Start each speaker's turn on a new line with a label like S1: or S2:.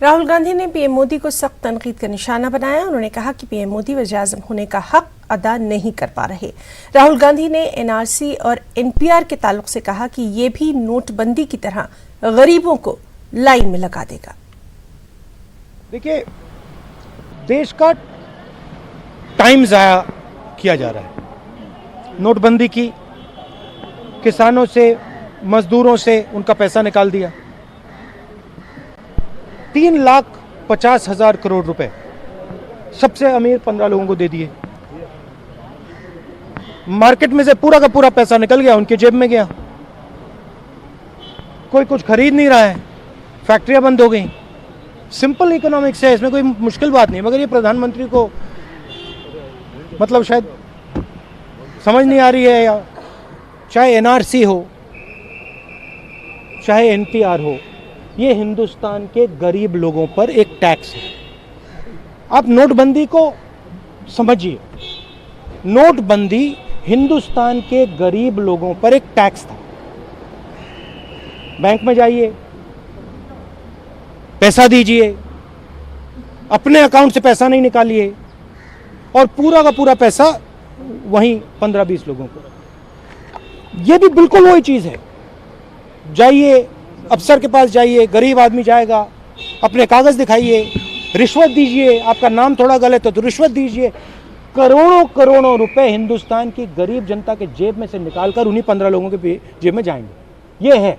S1: राहुल गांधी ने पीएम मोदी को सख्त तनकीद का निशाना बनाया। उन्होंने कहा कि पीएम मोदी वज़ीर-ए-आज़म होने का हक अदा नहीं कर पा रहे। राहुल गांधी ने एनआरसी और एनपीआर के ताल्लुक से कहा कि ये भी नोटबंदी की तरह गरीबों को लाइन में लगा देगा।
S2: देखिए, देश का टाइम ज़ाया किया जा रहा है। नोटबंदी की, किसानों से, मजदूरों से उनका पैसा निकाल दिया। 3,50,000 करोड़ रुपए सबसे अमीर 15 लोगों को दे दिए। मार्केट में से पूरा का पूरा पैसा निकल गया, उनके जेब में गया। कोई कुछ खरीद नहीं रहा है, फैक्ट्रियां बंद हो गई। सिंपल इकोनॉमिक्स है, इसमें कोई मुश्किल बात नहीं। मगर ये प्रधानमंत्री को मतलब शायद समझ नहीं आ रही है, या चाहे एनआरसी हो चाहे एनपीआर हो, ये हिंदुस्तान के गरीब लोगों पर एक टैक्स है। आप नोटबंदी को समझिए। नोटबंदी हिंदुस्तान के गरीब लोगों पर एक टैक्स था। बैंक में जाइए, पैसा दीजिए, अपने अकाउंट से पैसा नहीं निकालिए, और पूरा का पूरा पैसा वहीं 15-20 लोगों को। ये भी बिल्कुल वही चीज़ है। जाइए, अफसर के पास जाइए, गरीब आदमी जाएगा, अपने कागज़ दिखाइए, रिश्वत दीजिए। आपका नाम थोड़ा गलत हो तो रिश्वत दीजिए। करोड़ों करोड़ों रुपए हिंदुस्तान की गरीब जनता के जेब में से निकालकर उन्हीं 15 लोगों के जेब में जाएंगे। ये है